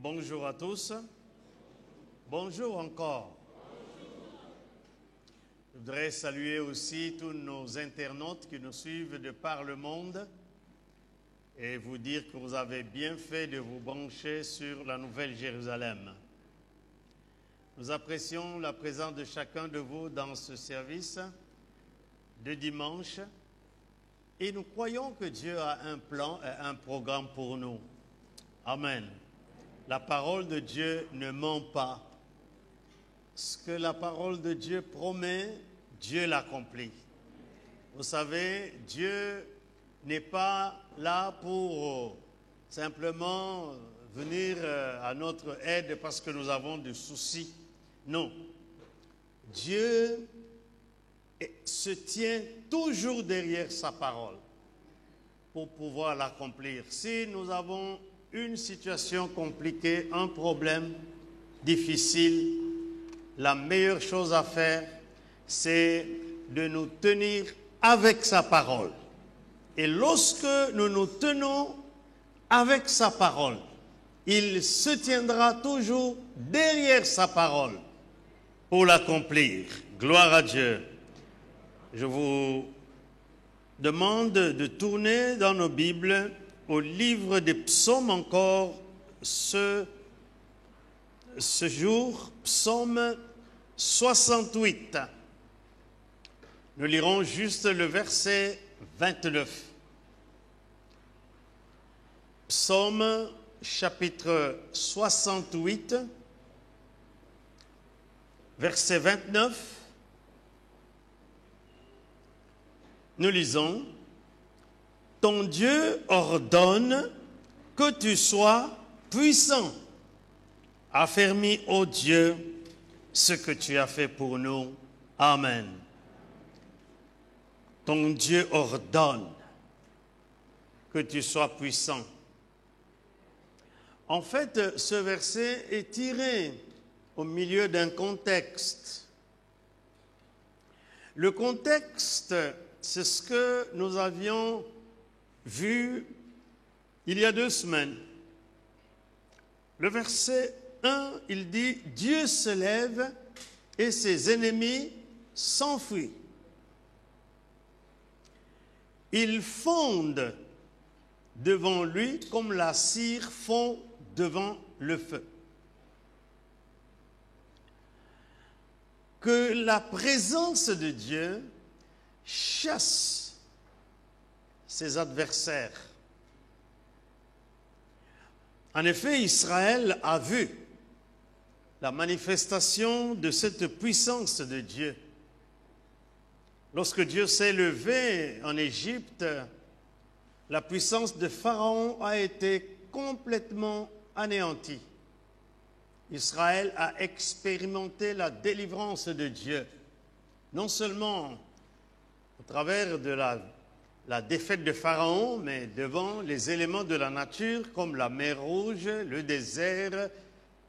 Bonjour à tous. Bonjour encore. Je voudrais saluer aussi tous nos internautes qui nous suivent de par le monde et vous dire que vous avez bien fait de vous brancher sur la Nouvelle Jérusalem. Nous apprécions la présence de chacun de vous dans ce service de dimanche et nous croyons que Dieu a un plan et un programme pour nous. Amen. La parole de Dieu ne ment pas. Ce que la parole de Dieu promet, Dieu l'accomplit. Vous savez, Dieu n'est pas là pour simplement venir à notre aide parce que nous avons des soucis. Non. Dieu se tient toujours derrière sa parole pour pouvoir l'accomplir. Si nous avons une situation compliquée, un problème difficile, la meilleure chose à faire, c'est de nous tenir avec sa parole. Et lorsque nous nous tenons avec sa parole, il se tiendra toujours derrière sa parole pour l'accomplir. Gloire à Dieu. Je vous demande de tourner dans nos Bibles au livre des psaumes encore ce jour, psaume 68. Nous lirons juste le verset 29. Psaume chapitre 68, verset 29. Nous lisons: ton Dieu ordonne que tu sois puissant. Affermis, ô Dieu, ce que tu as fait pour nous. Amen. Ton Dieu ordonne que tu sois puissant. En fait, ce verset est tiré au milieu d'un contexte. Le contexte, c'est ce que nous avions vu il y a 2 semaines. Le verset 1, il dit « Dieu se lève et ses ennemis s'enfuient. Ils fondent devant lui comme la cire fond devant le feu. » Que la présence de Dieu chasse ses adversaires. En effet, Israël a vu la manifestation de cette puissance de Dieu. Lorsque Dieu s'est levé en Égypte, la puissance de Pharaon a été complètement anéantie. Israël a expérimenté la délivrance de Dieu, non seulement au travers de la défaite de Pharaon, mais devant les éléments de la nature comme la mer Rouge, le désert,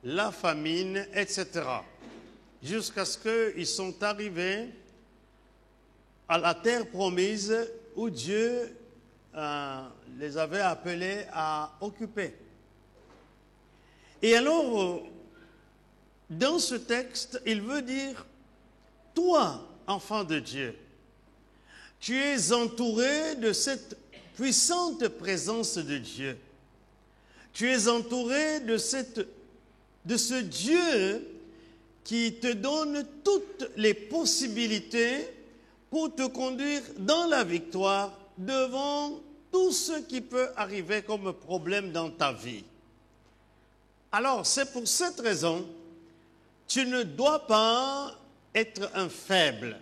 la famine, etc. Jusqu'à ce qu'ils sont arrivés à la terre promise où Dieu les avait appelés à occuper. Et alors, dans ce texte, il veut dire, toi, enfant de Dieu, tu es entouré de cette puissante présence de Dieu. Tu es entouré de ce Dieu qui te donne toutes les possibilités pour te conduire dans la victoire devant tout ce qui peut arriver comme problème dans ta vie. Alors, c'est pour cette raison, tu ne dois pas être un faible.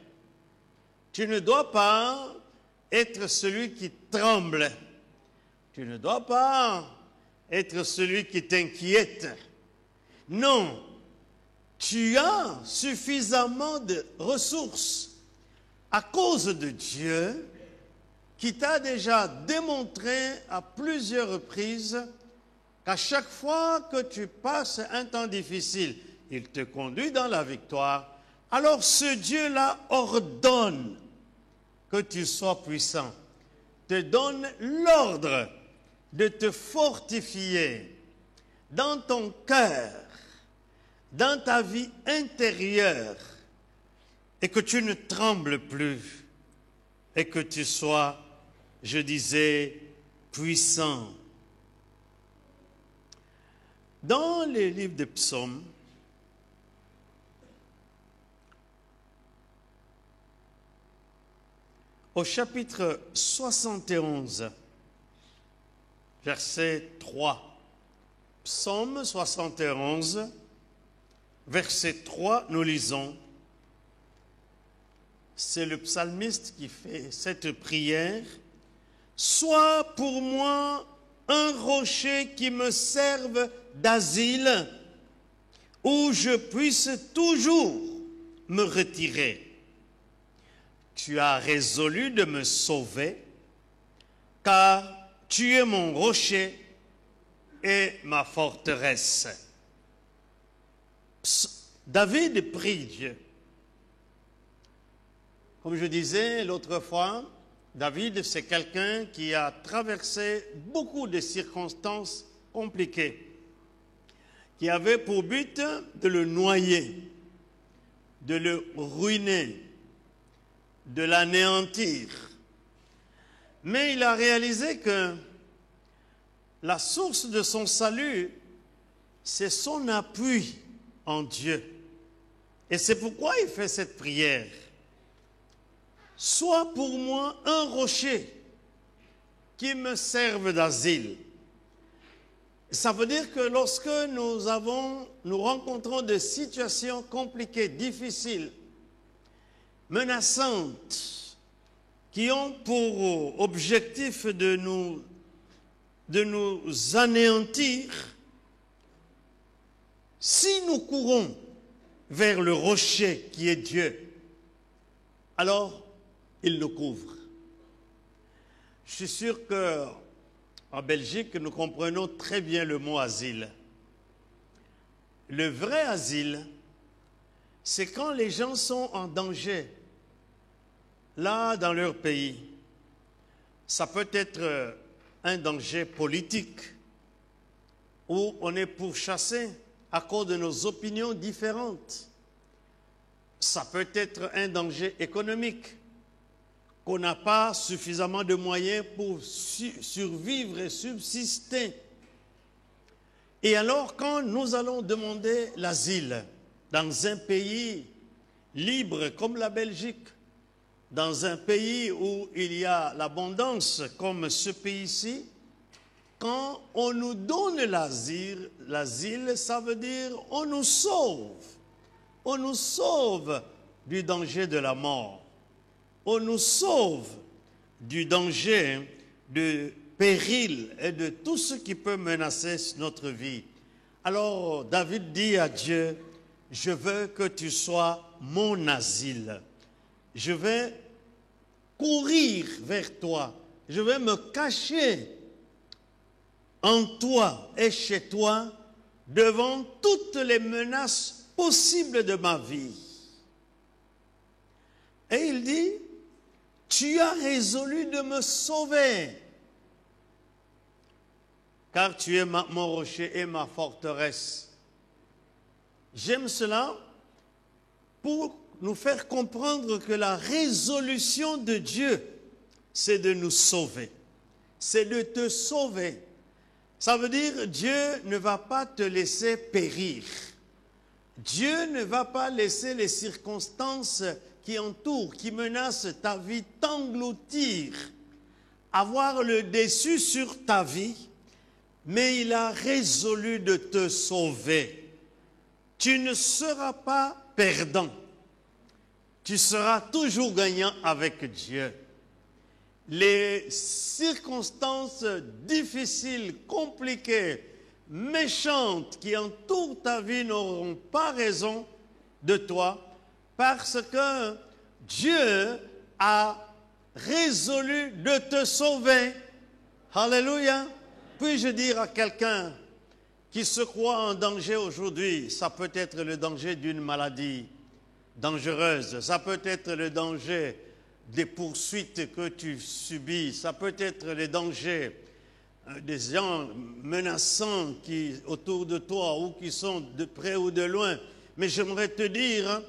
Tu ne dois pas être celui qui tremble. Tu ne dois pas être celui qui t'inquiète. Non, tu as suffisamment de ressources à cause de Dieu qui t'a déjà démontré à plusieurs reprises qu'à chaque fois que tu passes un temps difficile, il te conduit dans la victoire. Alors ce Dieu-là ordonne que tu sois puissant, te donne l'ordre de te fortifier, dans ton cœur, dans ta vie intérieure, et que tu ne trembles plus, et que tu sois, je disais, puissant. Dans les livres de psaumes, au chapitre 71, verset 3, psaume 71, verset 3, nous lisons, c'est le psalmiste qui fait cette prière, « Sois pour moi un rocher qui me serve d'asile, où je puisse toujours me retirer. Tu as résolu de me sauver, car tu es mon rocher et ma forteresse. » David prie Dieu. Comme je disais l'autre fois, David, c'est quelqu'un qui a traversé beaucoup de circonstances compliquées, qui avait pour but de le noyer, de le ruiner, de l'anéantir. Mais il a réalisé que la source de son salut, c'est son appui en Dieu. Et c'est pourquoi il fait cette prière. Sois pour moi un rocher qui me serve d'asile. Ça veut dire que lorsque nous rencontrons des situations compliquées, difficiles, menaçantes, qui ont pour objectif de nous anéantir, si nous courons vers le rocher qui est Dieu, alors il nous couvre. Je suis sûr qu'en Belgique, nous comprenons très bien le mot asile. Le vrai asile, c'est quand les gens sont en danger, là, dans leur pays. Ça peut être un danger politique, où on est pourchassé à cause de nos opinions différentes. Ça peut être un danger économique, qu'on n'a pas suffisamment de moyens pour survivre et subsister. Et alors, quand nous allons demander l'asile dans un pays libre comme la Belgique, dans un pays où il y a l'abondance comme ce pays-ci, quand on nous donne l'asile, ça veut dire on nous sauve. On nous sauve du danger de la mort. On nous sauve du danger, de péril et de tout ce qui peut menacer notre vie. Alors David dit à Dieu, je veux que tu sois mon asile. Je vais courir vers toi. Je vais me cacher en toi et chez toi devant toutes les menaces possibles de ma vie. Et il dit, tu as résolu de me sauver, car tu es mon rocher et ma forteresse. J'aime cela pour nous faire comprendre que la résolution de Dieu, c'est de nous sauver. C'est de te sauver. Ça veut dire Dieu ne va pas te laisser périr. Dieu ne va pas laisser les circonstances qui entourent, qui menacent ta vie t'engloutir, avoir le dessus sur ta vie, mais il a résolu de te sauver. Tu ne seras pas perdant. Tu seras toujours gagnant avec Dieu. Les circonstances difficiles, compliquées, méchantes qui entourent ta vie n'auront pas raison de toi parce que Dieu a résolu de te sauver. Alléluia. Puis-je dire à quelqu'un qui se croit en danger aujourd'hui, ça peut être le danger d'une maladie dangereuse, ça peut être le danger des poursuites que tu subis, ça peut être le danger des gens menaçants qui autour de toi ou qui sont de près ou de loin. Mais j'aimerais te dire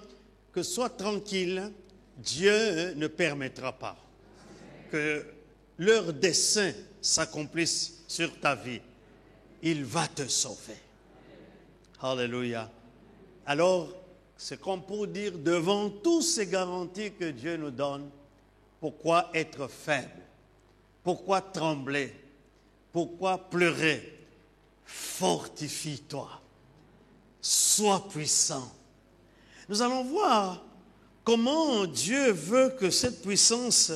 que sois tranquille, Dieu ne permettra pas que leur dessein s'accomplisse sur ta vie. Il va te sauver. Alléluia. Alors, c'est comme pour dire, devant toutes ces garanties que Dieu nous donne, pourquoi être faible? Pourquoi trembler? Pourquoi pleurer? Fortifie-toi. Sois puissant. Nous allons voir comment Dieu veut que cette puissance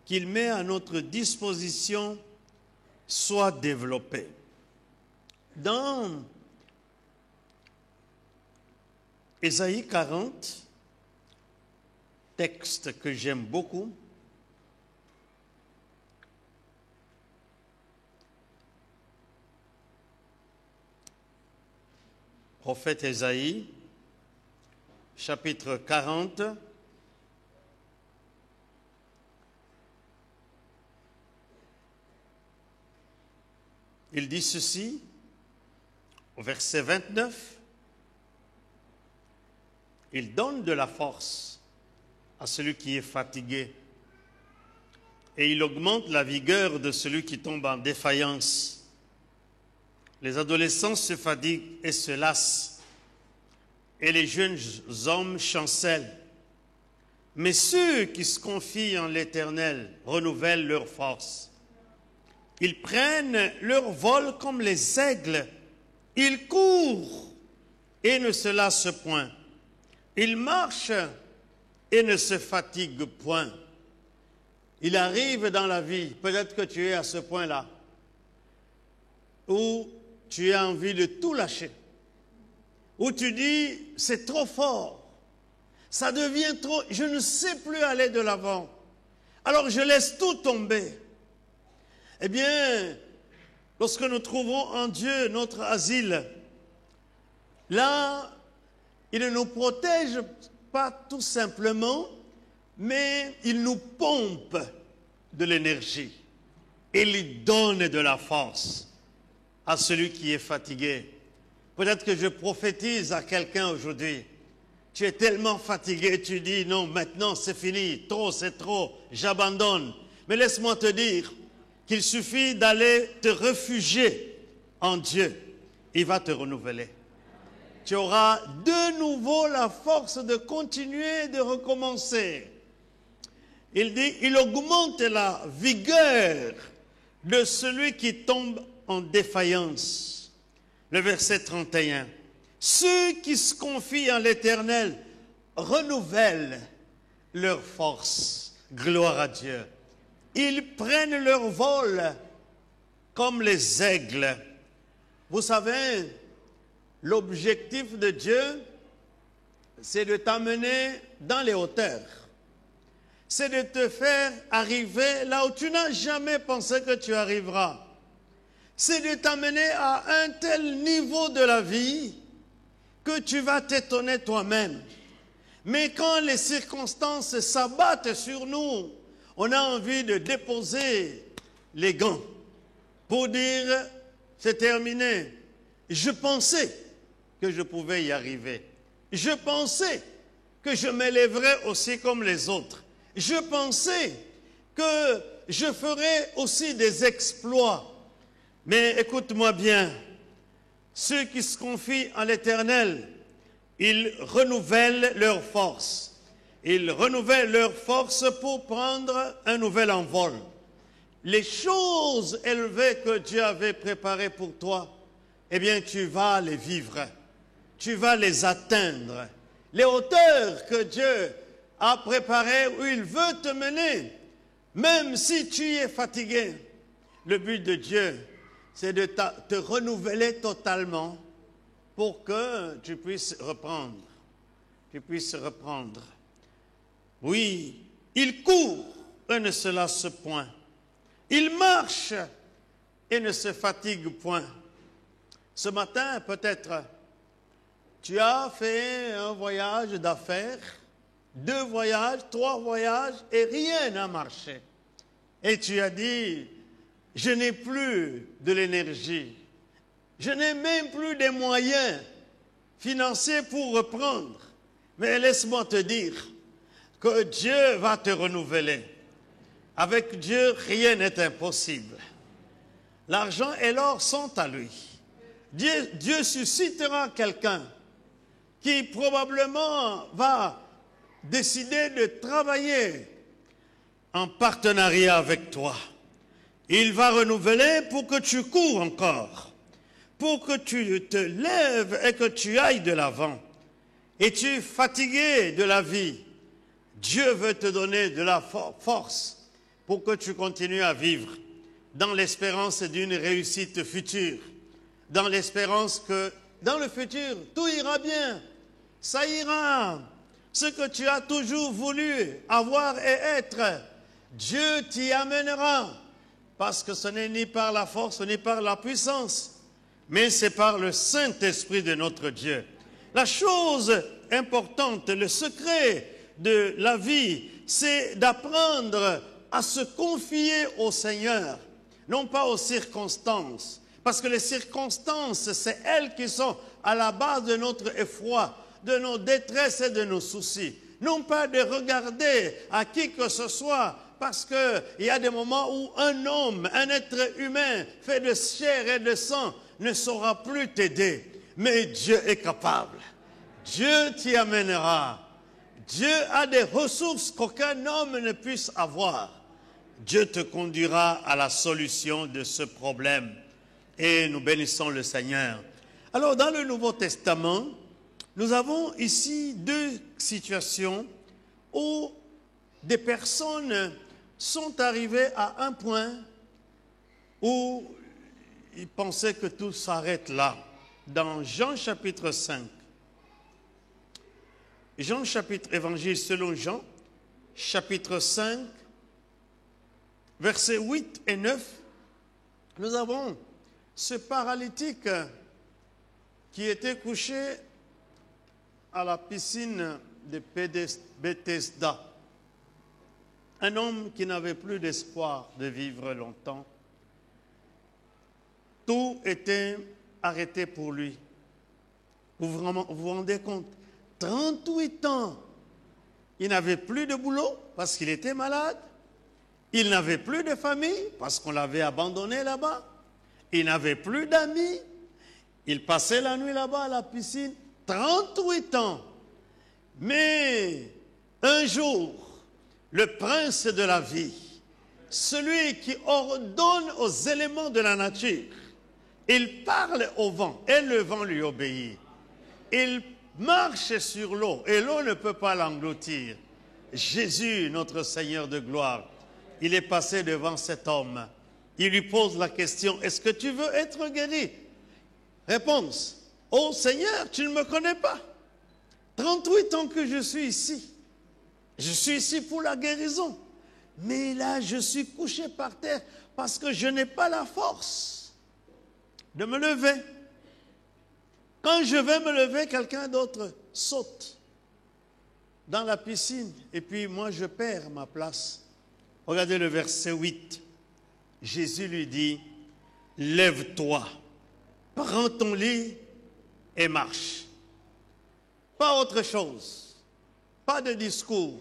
qu'il met à notre disposition soit développée. Dans Ésaïe 40, texte que j'aime beaucoup, prophète Ésaïe, chapitre 40, il dit ceci, au verset 29, il donne de la force à celui qui est fatigué et il augmente la vigueur de celui qui tombe en défaillance. Les adolescents se fatiguent et se lassent, et les jeunes hommes chancellent. Mais ceux qui se confient en l'Éternel renouvellent leur force. Ils prennent leur vol comme les aigles. Ils courent et ne se lassent point. Ils marchent et ne se fatiguent point. Il arrive dans la vie, peut-être que tu es à ce point-là, où tu as envie de tout lâcher, où tu dis, c'est trop fort, ça devient trop, je ne sais plus aller de l'avant, alors je laisse tout tomber. Eh bien, lorsque nous trouvons en Dieu notre asile, là, il ne nous protège pas tout simplement, mais il nous pompe de l'énergie. Il donne de la force à celui qui est fatigué. Peut-être que je prophétise à quelqu'un aujourd'hui. Tu es tellement fatigué, tu dis non, maintenant c'est fini, trop c'est trop, j'abandonne. Mais laisse-moi te dire qu'il suffit d'aller te réfugier en Dieu. Il va te renouveler. Tu auras de nouveau la force de continuer, de recommencer. Il dit, il augmente la vigueur de celui qui tombe en défaillance. Le verset 31. Ceux qui se confient en l'Éternel renouvellent leur force. Gloire à Dieu. Ils prennent leur vol comme les aigles. Vous savez, l'objectif de Dieu, c'est de t'amener dans les hauteurs. C'est de te faire arriver là où tu n'as jamais pensé que tu arriveras. C'est de t'amener à un tel niveau de la vie que tu vas t'étonner toi-même. Mais quand les circonstances s'abattent sur nous, on a envie de déposer les gants pour dire, c'est terminé. Je pensais que je pouvais y arriver. Je pensais que je m'élèverais aussi comme les autres. Je pensais que je ferais aussi des exploits. Mais écoute-moi bien, ceux qui se confient en l'Éternel, ils renouvellent leur force. Ils renouvellent leur force pour prendre un nouvel envol. Les choses élevées que Dieu avait préparées pour toi, eh bien tu vas les vivre. Tu vas les atteindre. Les hauteurs que Dieu a préparées, où il veut te mener, même si tu es fatigué, le but de Dieu, c'est de te renouveler totalement pour que tu puisses reprendre. Tu puisses reprendre. Oui, il court et ne se lasse point. Il marche et ne se fatigue point. Ce matin, peut-être, tu as fait un voyage d'affaires, 2 voyages, 3 voyages, et rien n'a marché. Et tu as dit, je n'ai plus de l'énergie. Je n'ai même plus des moyens financiers pour reprendre. Mais laisse-moi te dire que Dieu va te renouveler. Avec Dieu, rien n'est impossible. L'argent et l'or sont à lui. Dieu suscitera quelqu'un qui probablement va décider de travailler en partenariat avec toi. Il va renouveler pour que tu cours encore, pour que tu te lèves et que tu ailles de l'avant. Et tu es fatigué de la vie. Dieu veut te donner de la force pour que tu continues à vivre dans l'espérance d'une réussite future, dans l'espérance que dans le futur, tout ira bien, ça ira. Ce que tu as toujours voulu avoir et être, Dieu t'y amènera, parce que ce n'est ni par la force ni par la puissance, mais c'est par le Saint-Esprit de notre Dieu. La chose importante, le secret de la vie, c'est d'apprendre à se confier au Seigneur, non pas aux circonstances. Parce que les circonstances, c'est elles qui sont à la base de notre effroi, de nos détresses et de nos soucis. Non pas de regarder à qui que ce soit, parce qu'il y a des moments où un homme, un être humain, fait de chair et de sang, ne saura plus t'aider. Mais Dieu est capable. Dieu t'y amènera. Dieu a des ressources qu'aucun homme ne puisse avoir. Dieu te conduira à la solution de ce problème. Et nous bénissons le Seigneur. Alors, dans le Nouveau Testament, nous avons ici deux situations où des personnes sont arrivées à un point où ils pensaient que tout s'arrête là. Dans Jean chapitre 5, Évangile selon Jean, chapitre 5, versets 8 et 9, nous avons ce paralytique qui était couché à la piscine de Bethesda. Un homme qui n'avait plus d'espoir de vivre longtemps. Tout était arrêté pour lui. Vous vous rendez compte? 38 ans, il n'avait plus de boulot parce qu'il était malade. Il n'avait plus de famille parce qu'on l'avait abandonné là-bas. Il n'avait plus d'amis. Il passait la nuit là-bas à la piscine. 38 ans. Mais un jour, le prince de la vie, celui qui ordonne aux éléments de la nature, il parle au vent et le vent lui obéit. Il marche sur l'eau et l'eau ne peut pas l'engloutir. Jésus, notre Seigneur de gloire, il est passé devant cet homme. Il lui pose la question, est-ce que tu veux être guéri? Réponse, oh Seigneur, tu ne me connais pas. 38 ans que je suis ici. Je suis ici pour la guérison. Mais là, je suis couché par terre parce que je n'ai pas la force de me lever. Quand je vais me lever, quelqu'un d'autre saute dans la piscine. Et puis moi, je perds ma place. Regardez le verset 8. Jésus lui dit, lève-toi, prends ton lit et marche. Pas autre chose, pas de discours.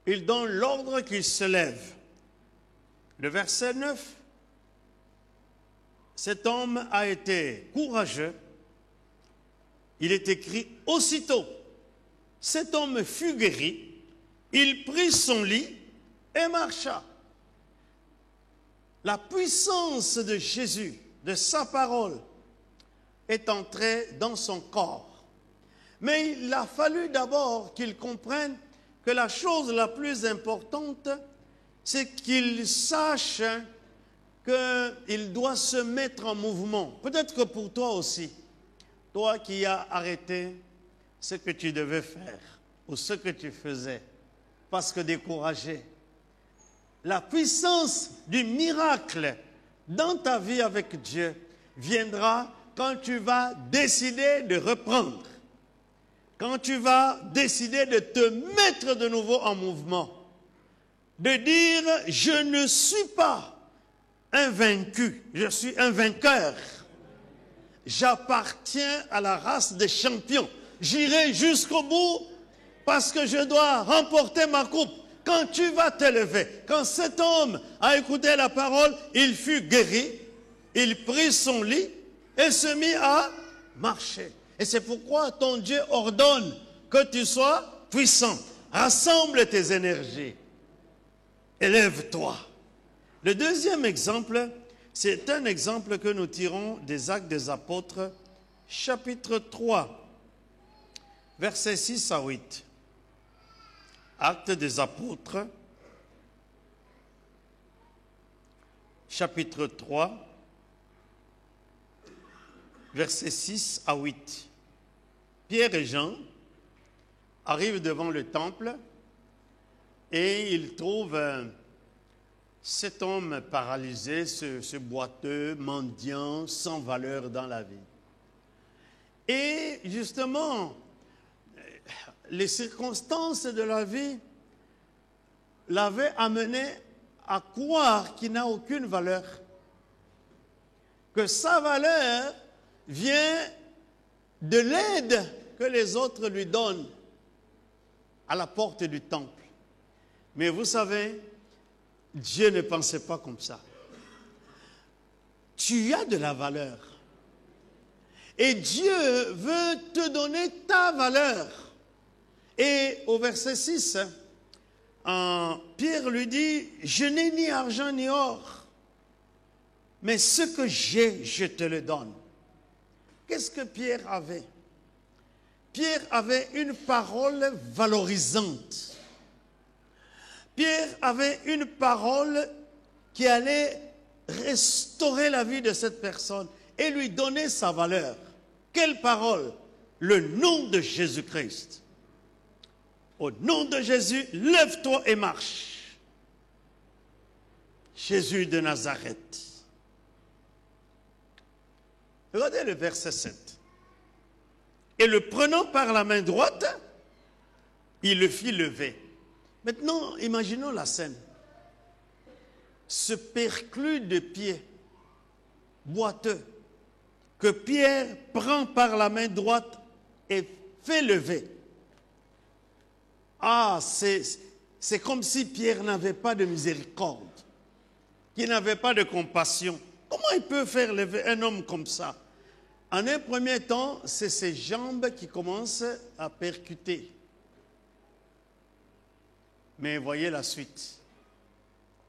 Il donne l'ordre qu'il se lève. Le verset 9, cet homme a été courageux. Il est écrit, aussitôt, cet homme fut guéri, il prit son lit et marcha. La puissance de Jésus, de sa parole, est entrée dans son corps. Mais il a fallu d'abord qu'il comprenne que la chose la plus importante, c'est qu'il sache qu'il doit se mettre en mouvement. Peut-être que pour toi aussi, toi qui as arrêté ce que tu devais faire ou ce que tu faisais, parce que découragé, la puissance du miracle dans ta vie avec Dieu viendra quand tu vas décider de reprendre. Quand tu vas décider de te mettre de nouveau en mouvement. De dire, je ne suis pas un vaincu, je suis un vainqueur. J'appartiens à la race des champions. J'irai jusqu'au bout parce que je dois remporter ma coupe. Quand tu vas te lever, quand cet homme a écouté la parole, il fut guéri, il prit son lit et se mit à marcher. Et c'est pourquoi ton Dieu ordonne que tu sois puissant. Rassemble tes énergies. Élève-toi. Le deuxième exemple, c'est un exemple que nous tirons des Actes des Apôtres, chapitre 3, versets 6 à 8. Actes des Apôtres, chapitre 3, versets 6 à 8. Pierre et Jean arrivent devant le temple et ils trouvent cet homme paralysé, ce boiteux, mendiant, sans valeur dans la vie. Et justement, les circonstances de la vie l'avaient amené à croire qu'il n'a aucune valeur, que sa valeur vient de l'aide que les autres lui donnent à la porte du temple. Mais vous savez, Dieu ne pensait pas comme ça. Tu as de la valeur. Et Dieu veut te donner ta valeur. Et au verset 6, Pierre lui dit, je n'ai ni argent ni or, mais ce que j'ai, je te le donne. Qu'est-ce que Pierre avait? Pierre avait une parole valorisante. Pierre avait une parole qui allait restaurer la vie de cette personne et lui donner sa valeur. Quelle parole? Le nom de Jésus-Christ. Au nom de Jésus, lève-toi et marche. Jésus de Nazareth. Regardez le verset 7. Et le prenant par la main droite, il le fit lever. Maintenant, imaginons la scène. Ce perclus de pied, boiteux, que Pierre prend par la main droite et fait lever. Ah, c'est comme si Pierre n'avait pas de miséricorde, qu'il n'avait pas de compassion. Comment il peut faire lever un homme comme ça? En un premier temps, c'est ses jambes qui commencent à percuter. Mais voyez la suite.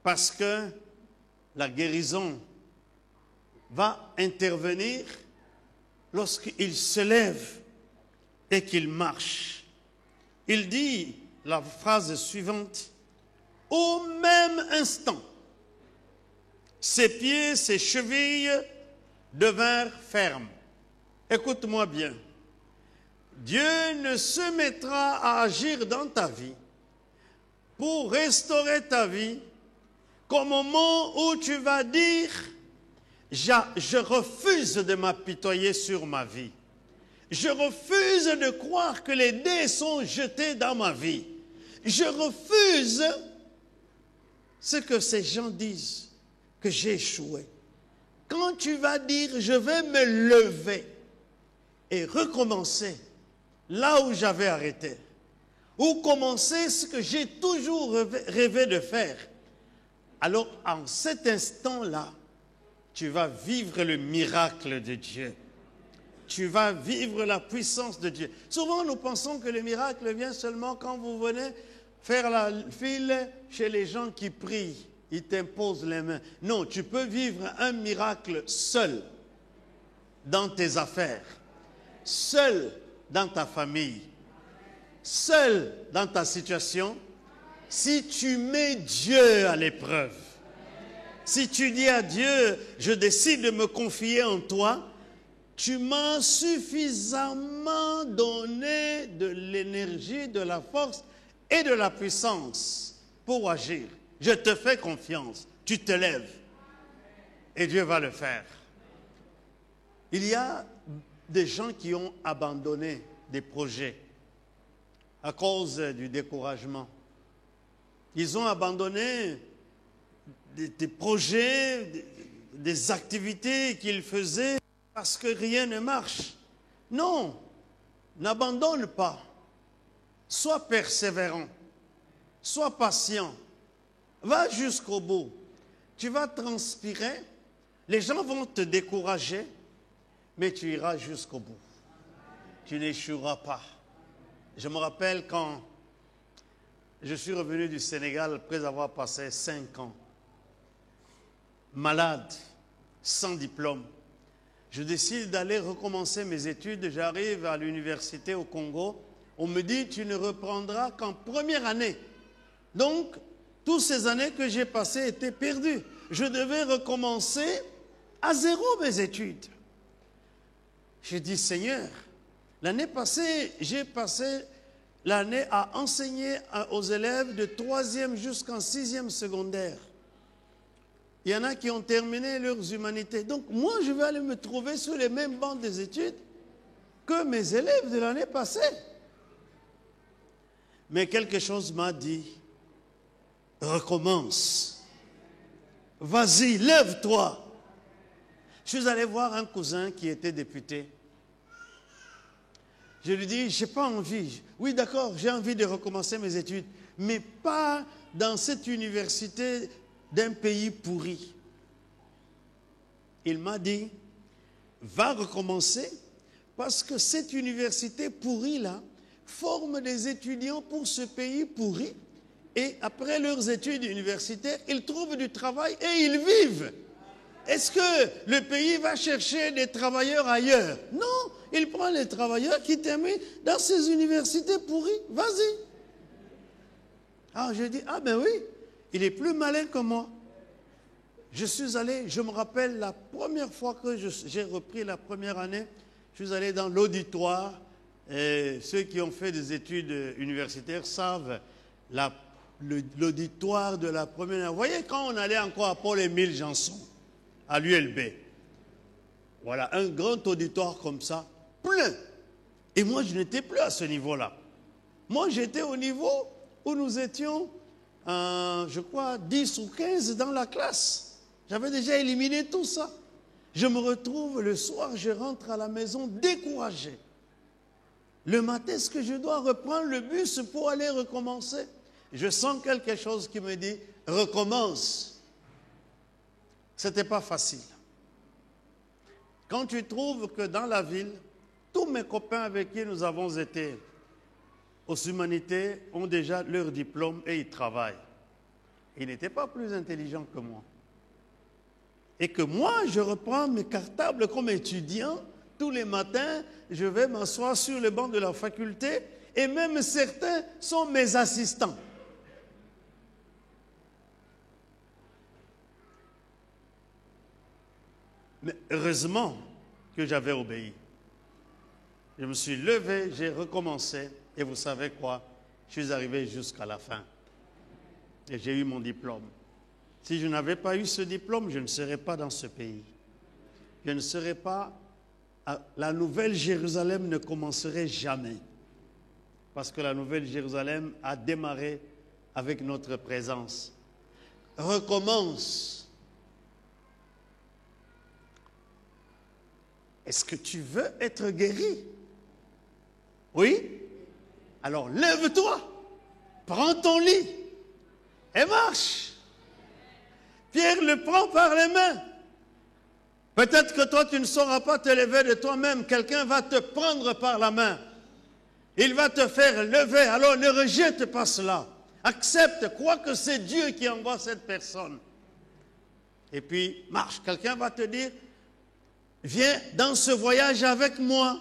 Parce que la guérison va intervenir lorsqu'il se lève et qu'il marche. Il dit la phrase suivante, « Au même instant, ses pieds, ses chevilles devinrent fermes. » Écoute-moi bien. Dieu ne se mettra à agir dans ta vie pour restaurer ta vie qu'au moment où tu vas dire « Je refuse de m'apitoyer sur ma vie. Je refuse de croire que les dés sont jetés dans ma vie. Je refuse ce que ces gens disent, que j'ai échoué. » Quand tu vas dire « Je vais me lever et recommencer là où j'avais arrêté, ou commencer ce que j'ai toujours rêvé de faire, alors en cet instant-là, tu vas vivre le miracle de Dieu. Tu vas vivre la puissance de Dieu. Souvent, nous pensons que le miracle vient seulement quand vous venez faire la file chez les gens qui prient. Ils t'imposent les mains. Non, tu peux vivre un miracle seul dans tes affaires, seul dans ta famille, seul dans ta situation, si tu mets Dieu à l'épreuve. Si tu dis à Dieu, je décide de me confier en toi, tu m'as suffisamment donné de l'énergie, de la force et de la puissance pour agir. Je te fais confiance, tu te lèves et Dieu va le faire. Il y a des gens qui ont abandonné des projets à cause du découragement. Ils ont abandonné des projets, des activités qu'il faisait parce que rien ne marche. Non, n'abandonne pas. Sois persévérant, sois patient, va jusqu'au bout. Tu vas transpirer, les gens vont te décourager, mais tu iras jusqu'au bout. Tu n'échoueras pas. Je me rappelle quand je suis revenu du Sénégal après avoir passé 5 ans, malade, sans diplôme. Je décide d'aller recommencer mes études. J'arrive à l'université au Congo. On me dit, tu ne reprendras qu'en première année. Donc, toutes ces années que j'ai passées étaient perdues. Je devais recommencer à zéro mes études. J'ai dit, Seigneur, l'année passée, j'ai passé l'année à enseigner aux élèves de 3e jusqu'en 6e secondaire. Il y en a qui ont terminé leurs humanités. Donc, moi, je vais aller me trouver sur les mêmes bancs des études que mes élèves de l'année passée. Mais quelque chose m'a dit, recommence. Vas-y, lève-toi. Je suis allé voir un cousin qui était député. Je lui dis, je n'ai pas envie. Oui, d'accord, j'ai envie de recommencer mes études, mais pas dans cette université d'un pays pourri. Il m'a dit, va recommencer parce que cette université pourrie-là forme des étudiants pour ce pays pourri et après leurs études universitaires, ils trouvent du travail et ils vivent. Est-ce que le pays va chercher des travailleurs ailleurs? Non, il prend les travailleurs qui terminent dans ces universités pourries. Vas-y. Alors je dis, ah ben oui, il est plus malin que moi. Je suis allé, je me rappelle la première fois que j'ai repris la première année, je suis allé dans l'auditoire. Et ceux qui ont fait des études universitaires savent l'auditoire de la première année. Vous voyez, quand on allait encore à Paul-Émile Janson, à l'ULB, voilà, un grand auditoire comme ça, plein. Et moi, je n'étais plus à ce niveau-là. Moi, j'étais au niveau où nous étions, je crois, 10 ou 15 dans la classe. J'avais déjà éliminé tout ça. Je me retrouve le soir, je rentre à la maison découragé. Le matin, est-ce que je dois reprendre le bus pour aller recommencer? Je sens quelque chose qui me dit, recommence. Ce n'était pas facile. Quand tu trouves que dans la ville, tous mes copains avec qui nous avons été aux humanités ont déjà leur diplôme et ils travaillent. Ils n'étaient pas plus intelligents que moi. Et que moi, je reprends mes cartables comme étudiant. Tous les matins, je vais m'asseoir sur le banc de la faculté et même certains sont mes assistants. Mais heureusement que j'avais obéi. Je me suis levé, j'ai recommencé et vous savez quoi? Je suis arrivé jusqu'à la fin. Et j'ai eu mon diplôme. Si je n'avais pas eu ce diplôme, je ne serais pas dans ce pays. Je ne serais pas... La Nouvelle Jérusalem ne commencerait jamais. Parce que la Nouvelle Jérusalem a démarré avec notre présence. Recommence. Est-ce que tu veux être guéri? Oui? Alors lève-toi, prends ton lit et marche. Pierre le prend par les mains. Peut-être que toi, tu ne sauras pas te lever de toi-même. Quelqu'un va te prendre par la main. Il va te faire lever. Alors ne rejette pas cela. Accepte, crois que c'est Dieu qui envoie cette personne. Et puis, marche. Quelqu'un va te dire, viens dans ce voyage avec moi.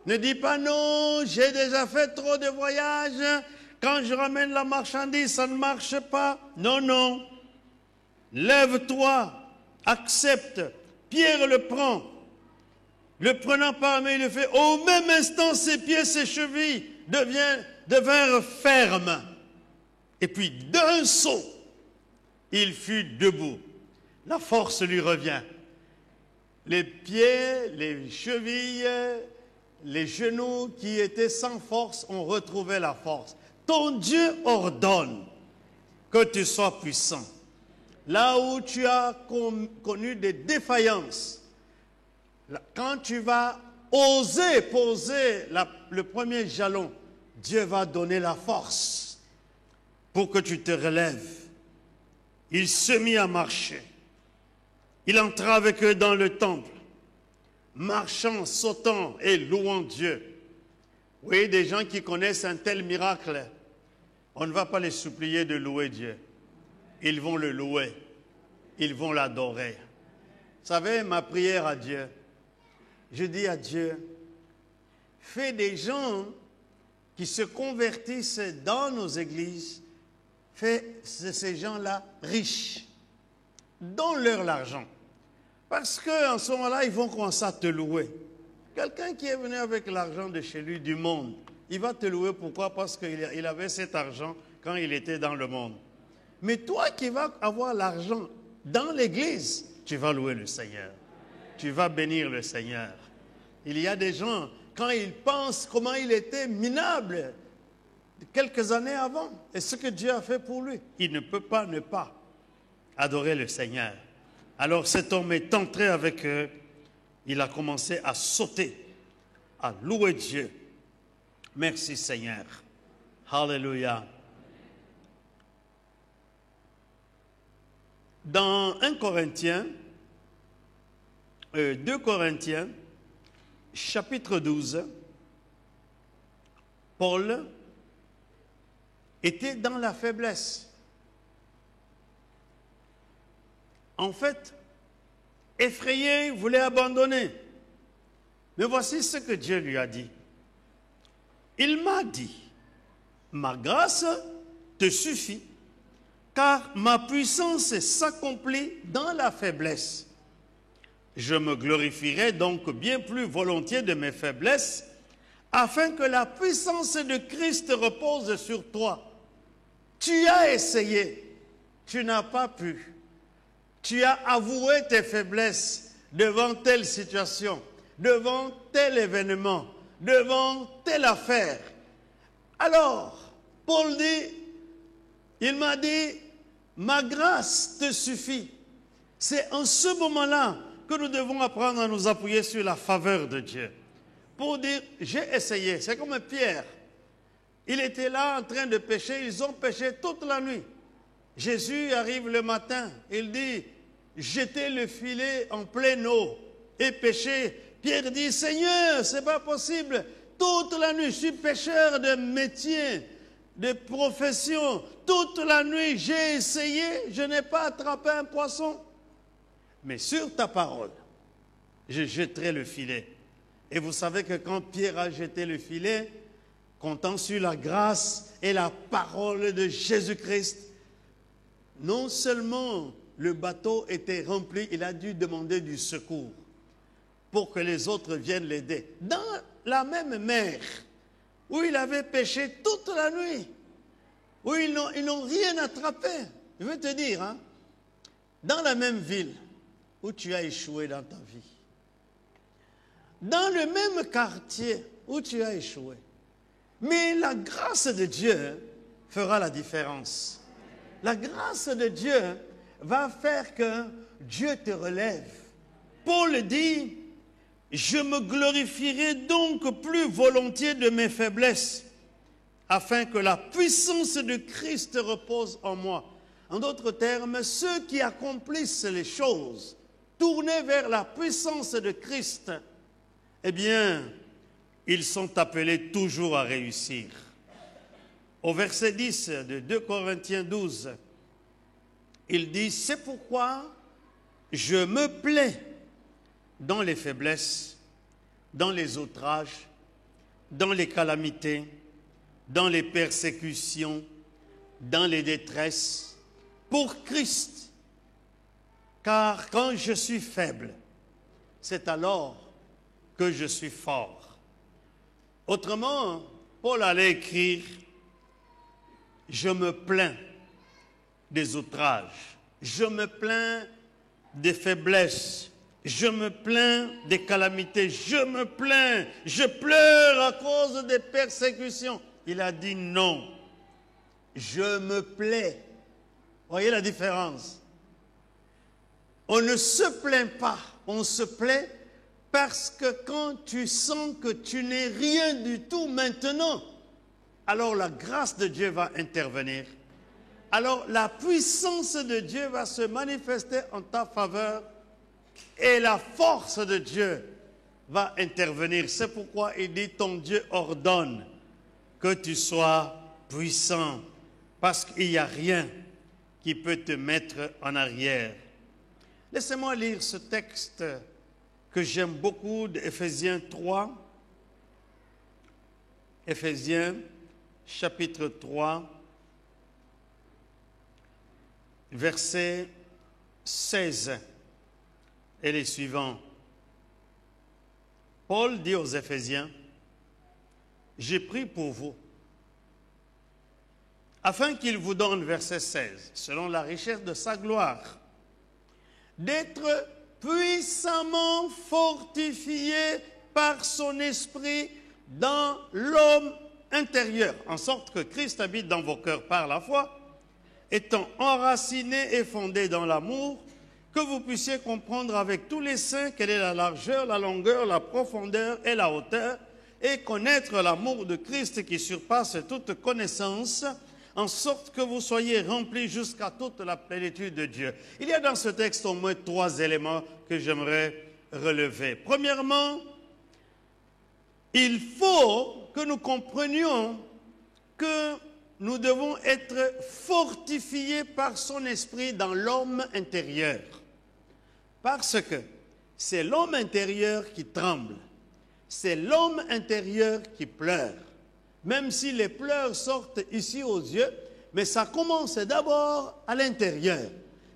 Ne dis pas non, j'ai déjà fait trop de voyages. Quand je ramène la marchandise, ça ne marche pas. Non, non. Lève-toi, accepte. Pierre le prend. Le prenant par la main, il le fait. Au même instant, ses pieds, ses chevilles devinrent fermes. Et puis, d'un saut, il fut debout. La force lui revient. Les pieds, les chevilles, les genoux qui étaient sans force ont retrouvé la force. Ton Dieu ordonne que tu sois puissant. là où tu as connu des défaillances, quand tu vas oser poser le premier jalon, Dieu va donner la force pour que tu te relèves. Il se mit à marcher. Il entra avec eux dans le temple, marchant, sautant et louant Dieu. Oui, des gens qui connaissent un tel miracle, on ne va pas les supplier de louer Dieu. Ils vont le louer. Ils vont l'adorer. Vous savez, ma prière à Dieu, je dis à Dieu, fais des gens qui se convertissent dans nos églises, fais ces gens-là riches. Donne-leur l'argent. Parce qu'en ce moment-là, ils vont commencer à te louer. Quelqu'un qui est venu avec l'argent de chez lui, du monde, il va te louer. Pourquoi? Parce qu'il avait cet argent quand il était dans le monde. Mais toi qui vas avoir l'argent dans l'église, tu vas louer le Seigneur. Tu vas bénir le Seigneur. Il y a des gens, quand ils pensent comment il était minable quelques années avant, et ce que Dieu a fait pour lui, il ne peut pas ne pas adorer le Seigneur. Alors cet homme est entré avec eux, il a commencé à sauter, à louer Dieu. Merci Seigneur. Alléluia. Dans 2 Corinthiens, chapitre 12, Paul était dans la faiblesse. En fait, effrayé, il voulait abandonner. Mais voici ce que Dieu lui a dit. Il m'a dit, ma grâce te suffit, car ma puissance s'accomplit dans la faiblesse. Je me glorifierai donc bien plus volontiers de mes faiblesses, afin que la puissance de Christ repose sur toi. Tu as essayé, tu n'as pas pu. Tu as avoué tes faiblesses devant telle situation, devant tel événement, devant telle affaire. Alors, Paul dit, il m'a dit, ma grâce te suffit. C'est en ce moment-là que nous devons apprendre à nous appuyer sur la faveur de Dieu. Pour dire, j'ai essayé. C'est comme Pierre. Il était là en train de pêcher. Ils ont pêché toute la nuit. Jésus arrive le matin. Il dit, jetez le filet en pleine eau et pêchez. Pierre dit, Seigneur, ce n'est pas possible. Toute la nuit, je suis pêcheur de métier, de profession. Toute la nuit, j'ai essayé. Je n'ai pas attrapé un poisson. Mais sur ta parole, je jetterai le filet. Et vous savez que quand Pierre a jeté le filet, comptant sur la grâce et la parole de Jésus-Christ, non seulement le bateau était rempli, il a dû demander du secours pour que les autres viennent l'aider. Dans la même mer où il avait pêché toute la nuit, où ils n'ont rien attrapé. Je veux te dire, hein, dans la même ville où tu as échoué dans ta vie, dans le même quartier où tu as échoué, mais la grâce de Dieu fera la différence. La grâce de Dieu va faire que Dieu te relève. Paul dit, je me glorifierai donc plus volontiers de mes faiblesses, afin que la puissance de Christ repose en moi. En d'autres termes, ceux qui accomplissent les choses, tournés vers la puissance de Christ, eh bien, ils sont appelés toujours à réussir. Au verset 10 de 2 Corinthiens 12, il dit, c'est pourquoi je me plais dans les faiblesses, dans les outrages, dans les calamités, dans les persécutions, dans les détresses, pour Christ. Car quand je suis faible, c'est alors que je suis fort. Autrement, Paul allait écrire, je me plains des outrages, je me plains des faiblesses, je me plains des calamités, je me plains, je pleure à cause des persécutions. Il a dit non, je me plais. Voyez la différence? On ne se plaint pas, on se plaint parce que quand tu sens que tu n'es rien du tout maintenant, alors la grâce de Dieu va intervenir. Alors la puissance de Dieu va se manifester en ta faveur et la force de Dieu va intervenir. C'est pourquoi il dit ton Dieu ordonne que tu sois puissant parce qu'il n'y a rien qui peut te mettre en arrière. Laissez-moi lire ce texte que j'aime beaucoup d'Éphésiens 3. Éphésiens chapitre 3, verset 16 et les suivants. Paul dit aux Éphésiens, « J'ai pris pour vous, afin qu'il vous donne, verset 16, selon la richesse de sa gloire, d'être puissamment fortifié par son esprit dans l'homme intérieur, en sorte que Christ habite dans vos cœurs par la foi, étant enraciné et fondé dans l'amour, que vous puissiez comprendre avec tous les saints quelle est la largeur, la longueur, la profondeur et la hauteur, et connaître l'amour de Christ qui surpasse toute connaissance, en sorte que vous soyez remplis jusqu'à toute la plénitude de Dieu. Il y a dans ce texte au moins 3 éléments que j'aimerais relever. Premièrement, il faut que nous comprenions que nous devons être fortifiés par son esprit dans l'homme intérieur. Parce que c'est l'homme intérieur qui tremble. C'est l'homme intérieur qui pleure. Même si les pleurs sortent ici aux yeux, mais ça commence d'abord à l'intérieur.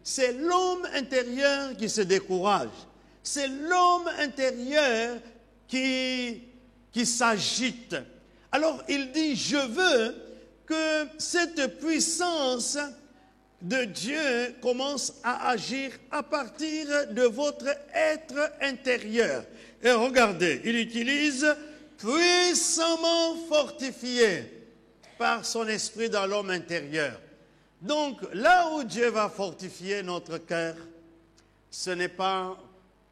C'est l'homme intérieur qui se décourage. C'est l'homme intérieur qui s'agite. Alors il dit, je veux que cette puissance de Dieu commence à agir à partir de votre être intérieur. Et regardez, il utilise puissamment fortifié par son esprit dans l'homme intérieur. Donc, là où Dieu va fortifier notre cœur, ce n'est pas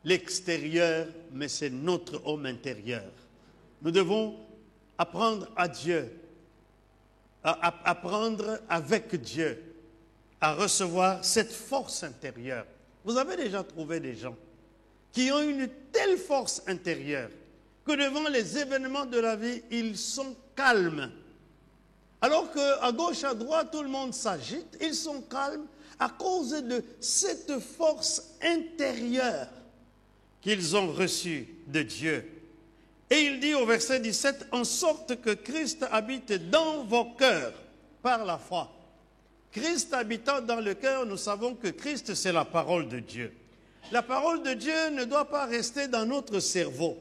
l'extérieur, mais c'est notre homme intérieur. Nous devons apprendre à Dieu, apprendre avec Dieu, à recevoir cette force intérieure. Vous avez déjà trouvé des gens qui ont une telle force intérieure que devant les événements de la vie, ils sont calmes. Alors qu'à gauche, à droite, tout le monde s'agite, ils sont calmes à cause de cette force intérieure qu'ils ont reçue de Dieu. Et il dit au verset 17, « En sorte que Christ habite dans vos cœurs par la foi. » Christ habitant dans le cœur, nous savons que Christ, c'est la parole de Dieu. La parole de Dieu ne doit pas rester dans notre cerveau.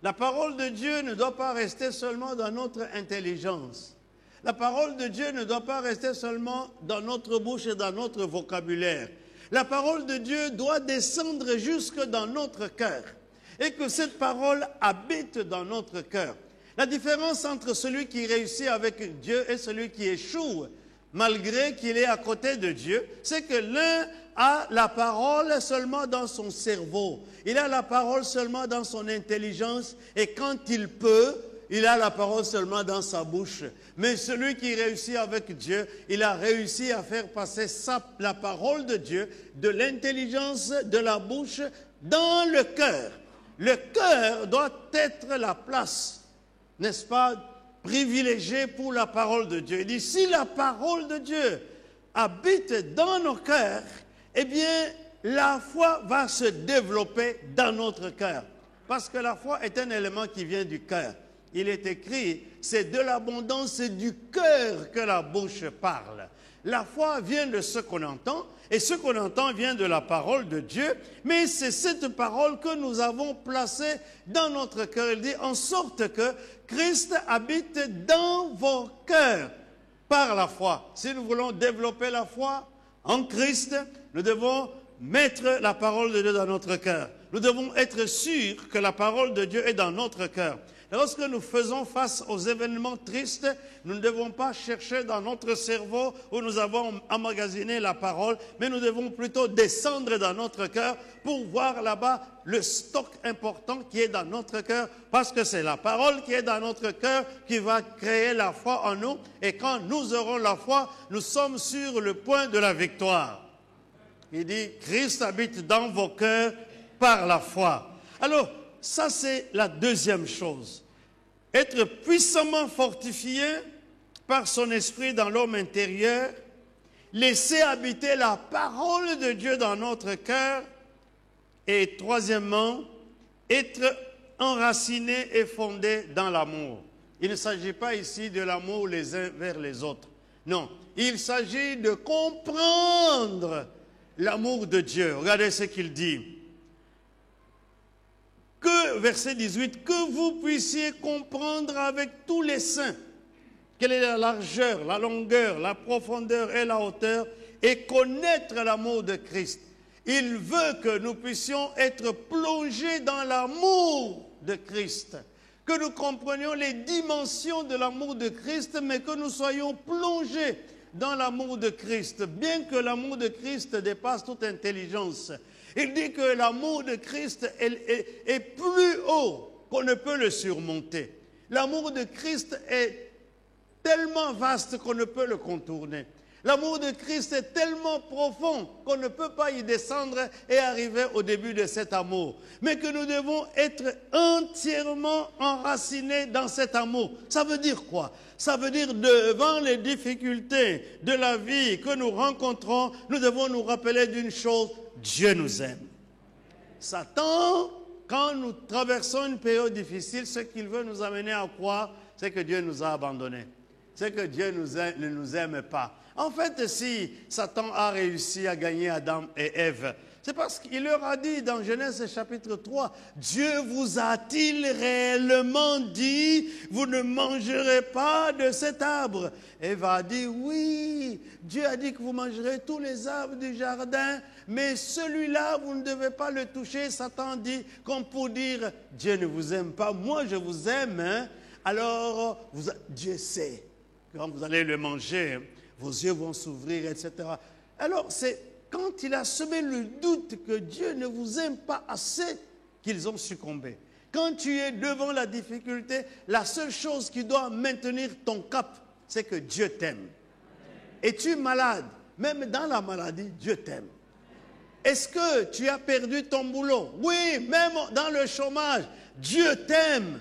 La parole de Dieu ne doit pas rester seulement dans notre intelligence. La parole de Dieu ne doit pas rester seulement dans notre bouche et dans notre vocabulaire. La parole de Dieu doit descendre jusque dans notre cœur. Et que cette parole habite dans notre cœur. La différence entre celui qui réussit avec Dieu et celui qui échoue, malgré qu'il est à côté de Dieu, c'est que l'un a la parole seulement dans son cerveau. Il a la parole seulement dans son intelligence et quand il peut, il a la parole seulement dans sa bouche. Mais celui qui réussit avec Dieu, il a réussi à faire passer la parole de Dieu de l'intelligence de la bouche dans le cœur. Le cœur doit être la place, n'est-ce pas, privilégiée pour la parole de Dieu. Il dit, si la parole de Dieu habite dans nos cœurs, eh bien, la foi va se développer dans notre cœur. Parce que la foi est un élément qui vient du cœur. Il est écrit, c'est de l'abondance du cœur que la bouche parle. La foi vient de ce qu'on entend, et ce qu'on entend vient de la parole de Dieu, mais c'est cette parole que nous avons placée dans notre cœur. Il dit, en sorte que Christ habite dans vos cœurs par la foi. Si nous voulons développer la foi en Christ, nous devons mettre la parole de Dieu dans notre cœur. Nous devons être sûrs que la parole de Dieu est dans notre cœur. Lorsque nous faisons face aux événements tristes, nous ne devons pas chercher dans notre cerveau où nous avons emmagasiné la parole, mais nous devons plutôt descendre dans notre cœur pour voir là-bas le stock important qui est dans notre cœur, parce que c'est la parole qui est dans notre cœur qui va créer la foi en nous. Et quand nous aurons la foi, nous sommes sur le point de la victoire. Il dit, Christ habite dans vos cœurs par la foi. Alors, ça c'est la deuxième chose. Être puissamment fortifié par son esprit dans l'homme intérieur, laisser habiter la parole de Dieu dans notre cœur. Et troisièmement, être enraciné et fondé dans l'amour. Il ne s'agit pas ici de l'amour les uns vers les autres. Non, il s'agit de comprendre l'amour de Dieu. Regardez ce qu'il dit. Que, verset 18, que vous puissiez comprendre avec tous les saints quelle est la largeur, la longueur, la profondeur et la hauteur, et connaître l'amour de Christ. Il veut que nous puissions être plongés dans l'amour de Christ, que nous comprenions les dimensions de l'amour de Christ, mais que nous soyons plongés dans l'amour de Christ, bien que l'amour de Christ dépasse toute intelligence. Il dit que l'amour de Christ est plus haut qu'on ne peut le surmonter. L'amour de Christ est tellement vaste qu'on ne peut le contourner. L'amour de Christ est tellement profond qu'on ne peut pas y descendre et arriver au début de cet amour. Mais que nous devons être entièrement enracinés dans cet amour. Ça veut dire quoi? Ça veut dire devant les difficultés de la vie que nous rencontrons, nous devons nous rappeler d'une chose, Dieu nous aime. Satan, quand nous traversons une période difficile, ce qu'il veut nous amener à croire, c'est que Dieu nous a abandonnés. C'est que Dieu ne nous aime pas. En fait, si Satan a réussi à gagner Adam et Ève, c'est parce qu'il leur a dit dans Genèse chapitre 3, Dieu vous a-t-il réellement dit, vous ne mangerez pas de cet arbre? Ève a dit, oui, Dieu a dit que vous mangerez tous les arbres du jardin, mais celui-là, vous ne devez pas le toucher. Satan dit, comme pour dire, Dieu ne vous aime pas, moi je vous aime, hein? Alors Dieu sait, quand vous allez le manger, vos yeux vont s'ouvrir, etc. Alors, c'est quand il a semé le doute que Dieu ne vous aime pas assez qu'ils ont succombé. Quand tu es devant la difficulté, la seule chose qui doit maintenir ton cap, c'est que Dieu t'aime. Es-tu malade? Même dans la maladie, Dieu t'aime. Est-ce que tu as perdu ton boulot? Oui, même dans le chômage, Dieu t'aime.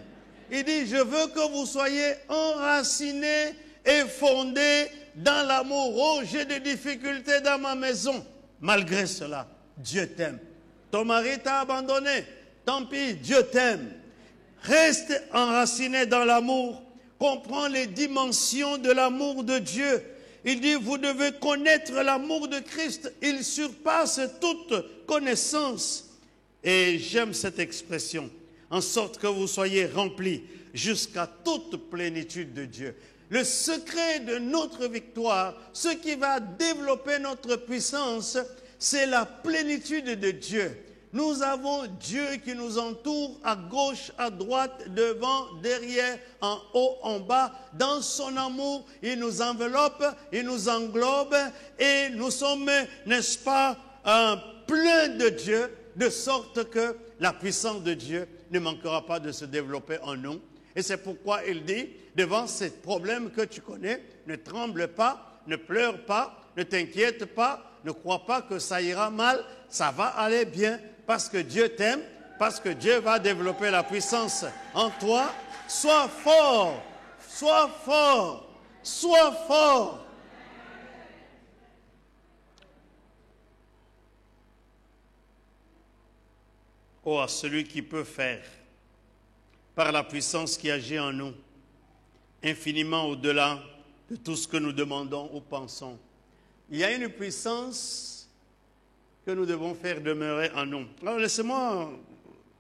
Il dit, je veux que vous soyez enracinés et fondés dans l'amour. Oh, j'ai des difficultés dans ma maison. Malgré cela, Dieu t'aime. Ton mari t'a abandonné. Tant pis, Dieu t'aime. Reste enraciné dans l'amour. Comprends les dimensions de l'amour de Dieu. Il dit, vous devez connaître l'amour de Christ. Il surpasse toute connaissance. Et j'aime cette expression. En sorte que vous soyez remplis jusqu'à toute plénitude de Dieu. Le secret de notre victoire, ce qui va développer notre puissance, c'est la plénitude de Dieu. Nous avons Dieu qui nous entoure à gauche, à droite, devant, derrière, en haut, en bas. Dans son amour, il nous enveloppe, il nous englobe et nous sommes, n'est-ce pas, pleins de Dieu, de sorte que la puissance de Dieu ne manquera pas de se développer en nous. Et c'est pourquoi il dit, devant ces problèmes que tu connais, ne tremble pas, ne pleure pas, ne t'inquiète pas, ne crois pas que ça ira mal, ça va aller bien, parce que Dieu t'aime, parce que Dieu va développer la puissance en toi. Sois fort, sois fort, sois fort. Oh, à celui qui peut faire, par la puissance qui agit en nous, infiniment au-delà de tout ce que nous demandons ou pensons. Il y a une puissance que nous devons faire demeurer en nous. Alors laissez-moi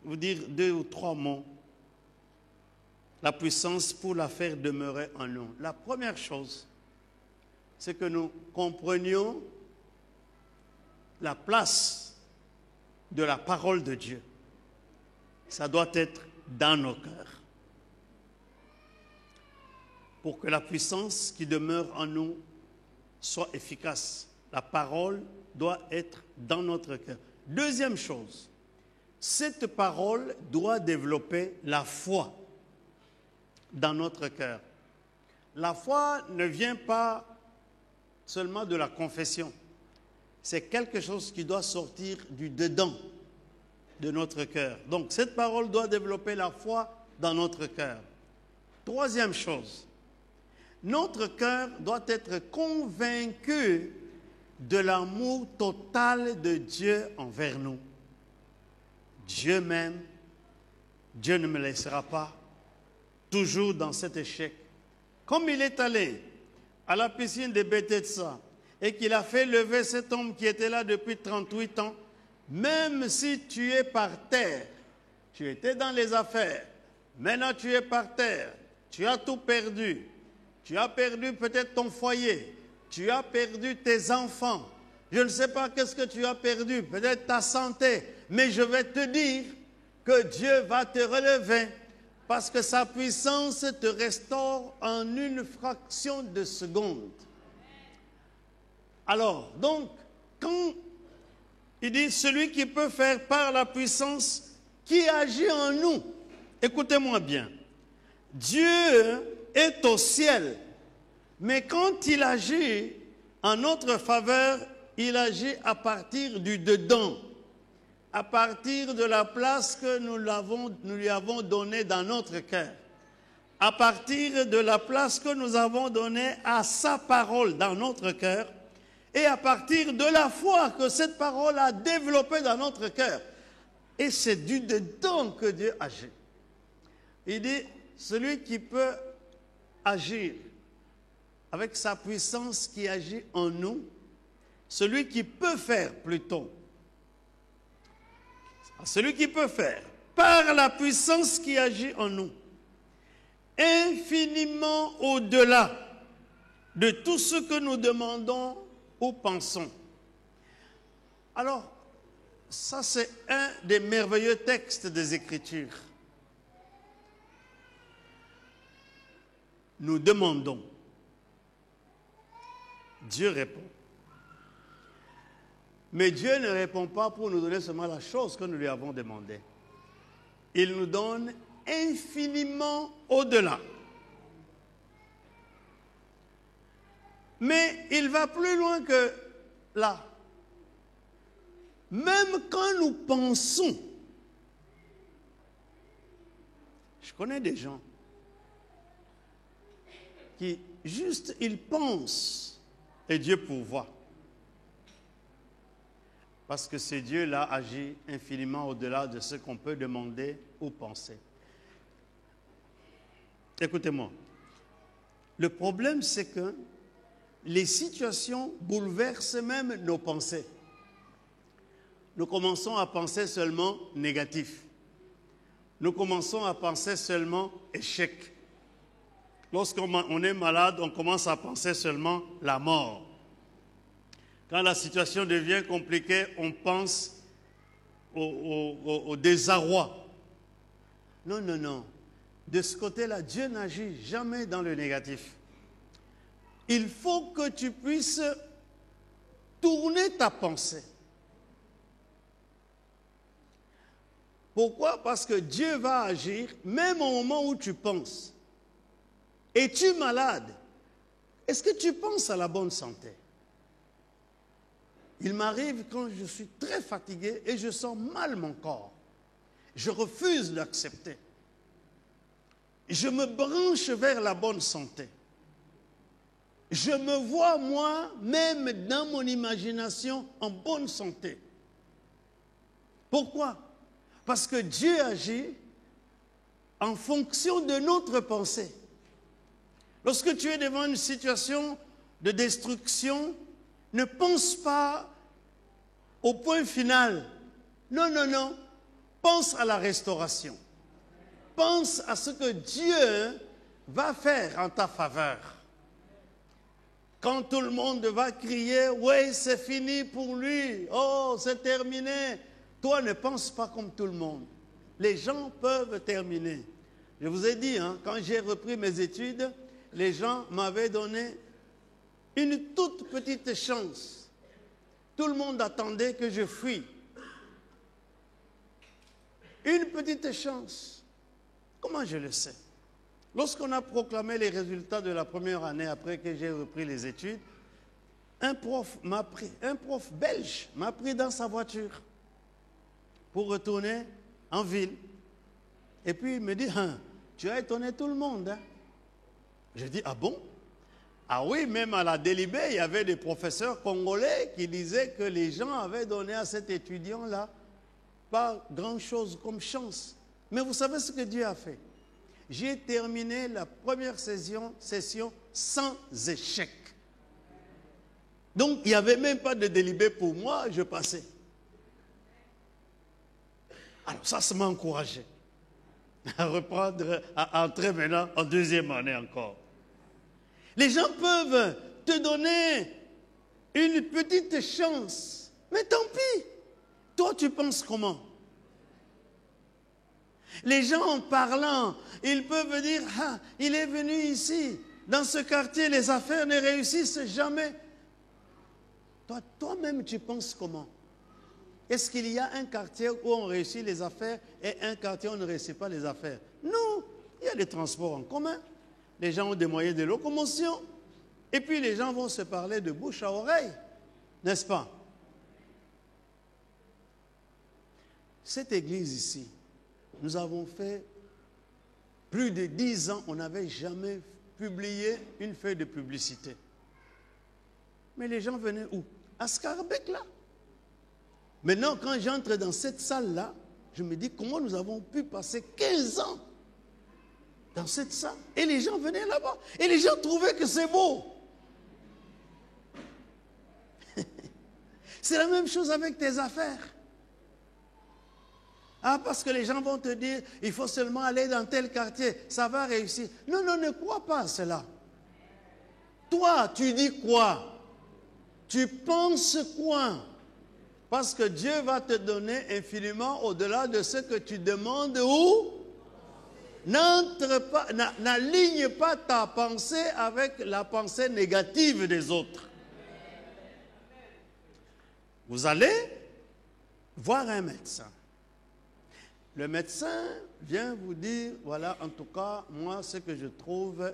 vous dire 2 ou 3 mots. La puissance pour la faire demeurer en nous. La première chose, c'est que nous comprenions la place de la parole de Dieu. Ça doit être dans nos cœurs. pour que la puissance qui demeure en nous soit efficace. La parole doit être dans notre cœur. Deuxième chose, cette parole doit développer la foi dans notre cœur. La foi ne vient pas seulement de la confession. C'est quelque chose qui doit sortir du dedans de notre cœur. Donc, cette parole doit développer la foi dans notre cœur. Troisième chose, notre cœur doit être convaincu de l'amour total de Dieu envers nous. Dieu m'aime, Dieu ne me laissera pas, toujours dans cet échec. Comme il est allé à la piscine de Bethesda et qu'il a fait lever cet homme qui était là depuis 38 ans, même si tu es par terre, tu étais dans les affaires, maintenant tu es par terre, tu as tout perdu, tu as perdu peut-être ton foyer, tu as perdu tes enfants, je ne sais pas qu'est-ce que tu as perdu, peut-être ta santé, mais je vais te dire que Dieu va te relever parce que sa puissance te restaure en une fraction de seconde. Alors, donc, quand il dit celui qui peut faire par la puissance qui agit en nous, écoutez-moi bien, Dieu est au ciel, mais quand il agit en notre faveur, il agit à partir du dedans, à partir de la place que nous lui avons donnée dans notre cœur, à partir de la place que nous avons donnée à sa parole dans notre cœur, et à partir de la foi que cette parole a développée dans notre cœur. Et c'est du dedans que Dieu agit. Il dit, celui qui peut agir avec sa puissance qui agit en nous, celui qui peut faire plutôt, celui qui peut faire par la puissance qui agit en nous, infiniment au-delà de tout ce que nous demandons ou pensons. Alors, ça c'est un des merveilleux textes des Écritures. Nous demandons. Dieu répond. Mais Dieu ne répond pas pour nous donner seulement la chose que nous lui avons demandée. Il nous donne infiniment au-delà. Mais il va plus loin que là. Même quand nous pensons, je connais des gens qui juste ils pensent et Dieu pourvoit. Parce que ce Dieu-là agit infiniment au-delà de ce qu'on peut demander ou penser. Écoutez-moi. Le problème, c'est que les situations bouleversent même nos pensées. Nous commençons à penser seulement négatif. Nous commençons à penser seulement échec. Lorsqu'on est malade, on commence à penser seulement la mort. Quand la situation devient compliquée, on pense au désarroi. Non, non, non. De ce côté-là, Dieu n'agit jamais dans le négatif. Il faut que tu puisses tourner ta pensée. Pourquoi? Parce que Dieu va agir même au moment où tu penses. Es-tu malade? Est-ce que tu penses à la bonne santé? Il m'arrive quand je suis très fatigué et je sens mal mon corps. Je refuse d'accepter. Je me branche vers la bonne santé. Je me vois moi-même dans mon imagination en bonne santé. Pourquoi? Parce que Dieu agit en fonction de notre pensée. Lorsque tu es devant une situation de destruction, ne pense pas au point final. Non, non, non. Pense à la restauration. Pense à ce que Dieu va faire en ta faveur. Quand tout le monde va crier, oui, c'est fini pour lui, oh, c'est terminé. Toi, ne pense pas comme tout le monde. Les gens peuvent terminer. Je vous ai dit, hein, quand j'ai repris mes études, les gens m'avaient donné une toute petite chance. Tout le monde attendait que je fuis. Une petite chance. Comment je le sais? Lorsqu'on a proclamé les résultats de la première année après que j'ai repris les études, un prof belge m'a pris dans sa voiture pour retourner en ville. Et puis il me dit, hein, tu as étonné tout le monde. Hein? Je dis, ah bon? Ah oui, même à la délibée, il y avait des professeurs congolais qui disaient que les gens avaient donné à cet étudiant-là pas grand-chose comme chance. Mais vous savez ce que Dieu a fait? J'ai terminé la première session sans échec. Donc, il n'y avait même pas de délibé pour moi, je passais. Alors, ça m'a encouragé à reprendre, à entrer maintenant en deuxième année encore. Les gens peuvent te donner une petite chance, mais tant pis. Toi, tu penses comment? Les gens en parlant, ils peuvent dire, ah, il est venu ici, dans ce quartier, les affaires ne réussissent jamais. Toi-même, tu penses comment? Est-ce qu'il y a un quartier où on réussit les affaires et un quartier où on ne réussit pas les affaires? Non, il y a des transports en commun. Les gens ont des moyens de locomotion. Et puis les gens vont se parler de bouche à oreille, n'est-ce pas? Cette église ici, nous avons fait plus de 10 ans, on n'avait jamais publié une feuille de publicité. Mais les gens venaient où? À Scarbeck, là. Maintenant, quand j'entre dans cette salle-là, je me dis comment nous avons pu passer 15 ans dans cette salle. Et les gens venaient là-bas. Et les gens trouvaient que c'est beau. C'est la même chose avec tes affaires. Ah, parce que les gens vont te dire, il faut seulement aller dans tel quartier, ça va réussir. Non, non, ne crois pas à cela. Toi, tu dis quoi? Tu penses quoi? Parce que Dieu va te donner infiniment au-delà de ce que tu demandes ou? N'aligne pas ta pensée avec la pensée négative des autres. Vous allez voir un médecin. Le médecin vient vous dire, voilà, en tout cas, moi, ce que je trouve,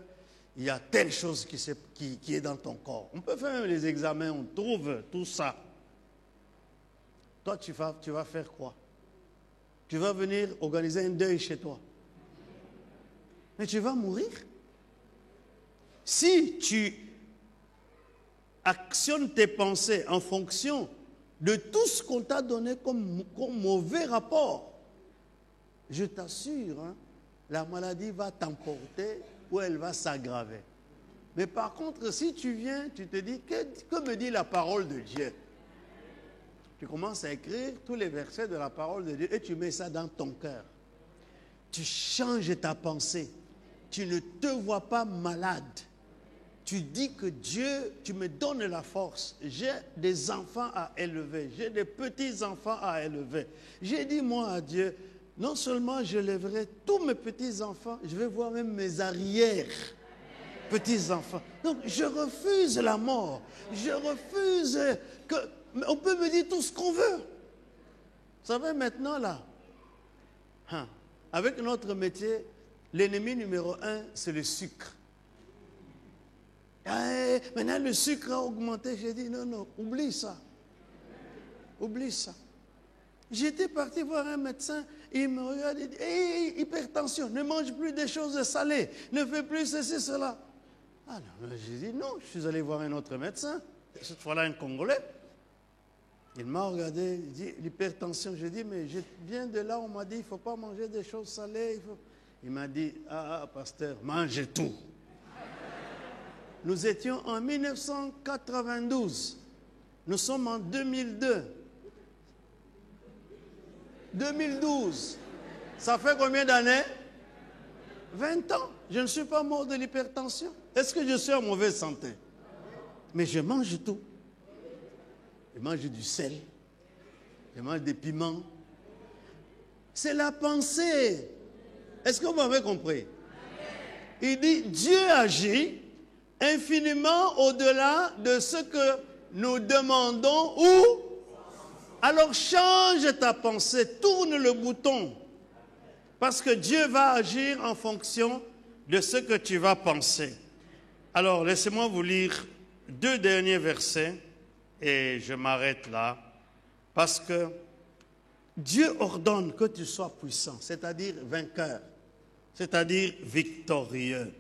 il y a telle chose qui est dans ton corps. On peut faire même les examens, on trouve tout ça. Toi, tu vas faire quoi? Tu vas venir organiser un deuil chez toi. Mais tu vas mourir. Si tu actionnes tes pensées en fonction de tout ce qu'on t'a donné comme mauvais rapport, je t'assure, hein, la maladie va t'emporter ou elle va s'aggraver. Mais par contre, si tu viens, tu te dis, que me dit la parole de Dieu? Tu commences à écrire tous les versets de la parole de Dieu et tu mets ça dans ton cœur. Tu changes ta pensée. Tu ne te vois pas malade. Tu dis que Dieu, tu me donnes la force. J'ai des enfants à élever. J'ai des petits-enfants à élever. J'ai dit, moi, à Dieu, non seulement je lèverai tous mes petits-enfants, je vais voir même mes arrière-petits-enfants. Donc, je refuse la mort. Je refuse que... On peut me dire tout ce qu'on veut. Vous savez, maintenant, là, avec notre métier, l'ennemi numéro 1, c'est le sucre. Maintenant, le sucre a augmenté. J'ai dit, non, non, oublie ça. Oublie ça. J'étais parti voir un médecin, il me regarde et dit, hey, hypertension, ne mange plus des choses salées, ne fais plus ceci, cela. Alors, j'ai dit, non, je suis allé voir un autre médecin, cette fois-là un Congolais. Il m'a regardé, il dit, l'hypertension. J'ai dit, mais je viens de là, on m'a dit, il ne faut pas manger des choses salées. Il m'a dit, ah, pasteur, mangez tout. Nous étions en 1992. Nous sommes en 2002. 2012. Ça fait combien d'années? 20 ans. Je ne suis pas mort de l'hypertension. Est-ce que je suis en mauvaise santé? Mais je mange tout. Je mange du sel. Je mange des piments. C'est la pensée. Est-ce que vous m'avez compris? Il dit, Dieu agit infiniment au-delà de ce que nous demandons ou... Alors change ta pensée, tourne le bouton. Parce que Dieu va agir en fonction de ce que tu vas penser. Alors laissez-moi vous lire 2 derniers versets et je m'arrête là. Parce que Dieu ordonne que tu sois puissant, c'est-à-dire vainqueur, c'est-à-dire victorieux.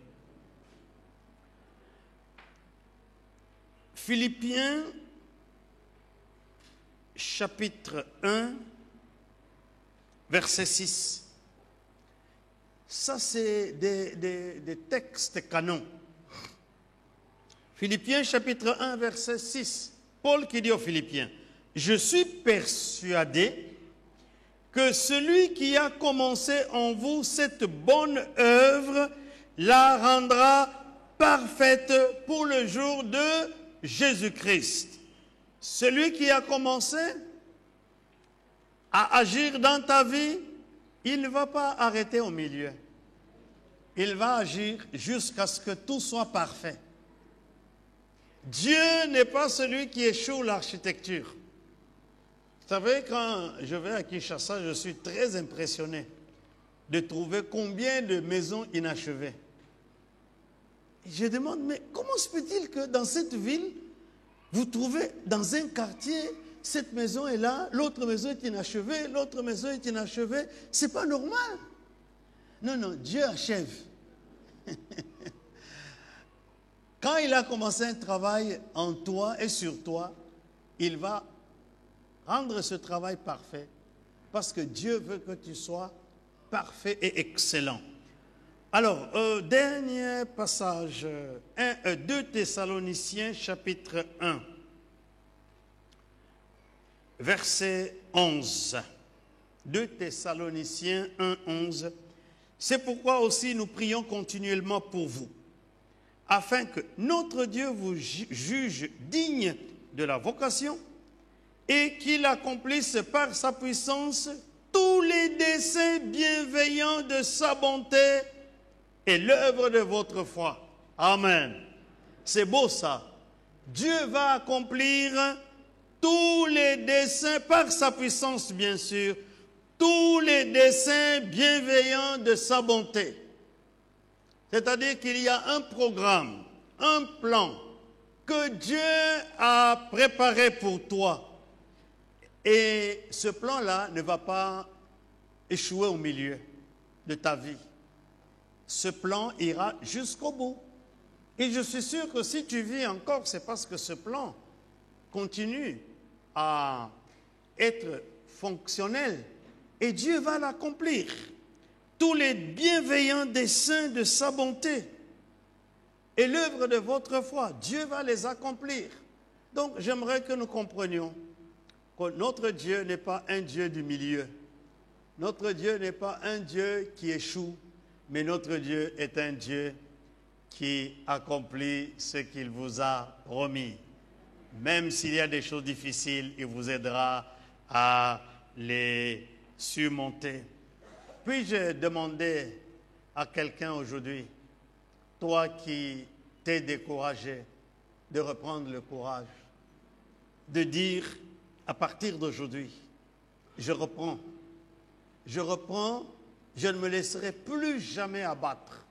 Philippiens, chapitre 1, verset 6. Ça, c'est des textes canons. Philippiens, chapitre 1, verset 6. Paul qui dit aux Philippiens, « Je suis persuadé que celui qui a commencé en vous cette bonne œuvre la rendra parfaite pour le jour de Jésus-Christ. » Celui qui a commencé à agir dans ta vie, il ne va pas arrêter au milieu. Il va agir jusqu'à ce que tout soit parfait. Dieu n'est pas celui qui échoue l'architecture. Vous savez, quand je vais à Kinshasa, je suis très impressionné de trouver combien de maisons inachevées. Je demande, mais comment se peut-il que dans cette ville, vous trouvez dans un quartier, cette maison est là, l'autre maison est inachevée, l'autre maison est inachevée. Ce n'est pas normal. Non, non, Dieu achève. Quand il a commencé un travail en toi et sur toi, il va rendre ce travail parfait. Parce que Dieu veut que tu sois parfait et excellent. Alors, dernier passage, 2 Thessaloniciens, chapitre 1, verset 11. 2 Thessaloniciens 1, 11. C'est pourquoi aussi nous prions continuellement pour vous, afin que notre Dieu vous juge digne de la vocation et qu'il accomplisse par sa puissance tous les desseins bienveillants de sa bonté et l'œuvre de votre foi. Amen. C'est beau ça. Dieu va accomplir tous les desseins par sa puissance, bien sûr, tous les desseins bienveillants de sa bonté. C'est-à-dire qu'il y a un programme, un plan que Dieu a préparé pour toi. Et ce plan-là ne va pas échouer au milieu de ta vie. Ce plan ira jusqu'au bout. Et je suis sûr que si tu vis encore, c'est parce que ce plan continue à être fonctionnel. Et Dieu va l'accomplir. Tous les bienveillants desseins de sa bonté et l'œuvre de votre foi, Dieu va les accomplir. Donc j'aimerais que nous comprenions que notre Dieu n'est pas un Dieu du milieu. Notre Dieu n'est pas un Dieu qui échoue, mais notre Dieu est un Dieu qui accomplit ce qu'il vous a promis. Même s'il y a des choses difficiles, il vous aidera à les surmonter. Puis-je demander à quelqu'un aujourd'hui, toi qui t'es découragé, de reprendre le courage, de dire à partir d'aujourd'hui, je reprends, je ne me laisserai plus jamais abattre.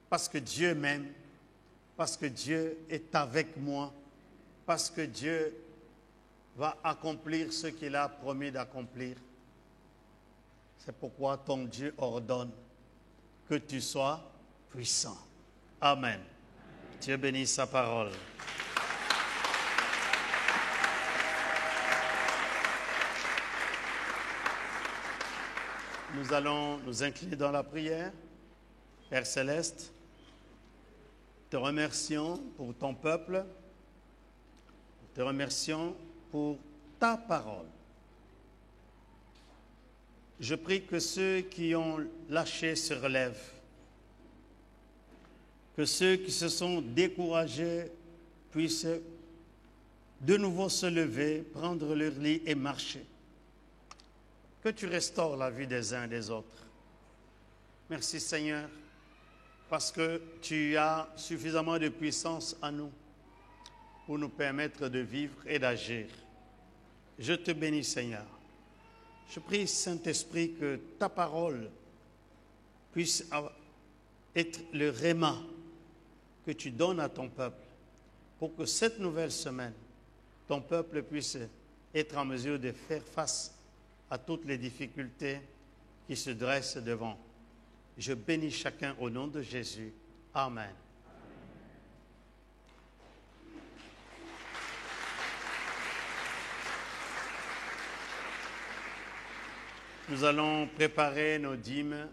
Parce que Dieu m'aime, parce que Dieu est avec moi, parce que Dieu va accomplir ce qu'il a promis d'accomplir. C'est pourquoi ton Dieu ordonne que tu sois puissant. Amen. Dieu bénisse sa parole. Nous allons nous incliner dans la prière. Père Céleste, te remercions pour ton peuple, te remercions pour ta parole. Je prie que ceux qui ont lâché se relèvent, que ceux qui se sont découragés puissent de nouveau se lever, prendre leur lit et marcher. Que tu restaures la vie des uns et des autres. Merci Seigneur, parce que tu as suffisamment de puissance en nous pour nous permettre de vivre et d'agir. Je te bénis, Seigneur. Je prie, Saint-Esprit, que ta parole puisse être le réma que tu donnes à ton peuple pour que cette nouvelle semaine, ton peuple puisse être en mesure de faire face à toutes les difficultés qui se dressent devant. Je bénis chacun au nom de Jésus. Amen. Nous allons préparer nos dîmes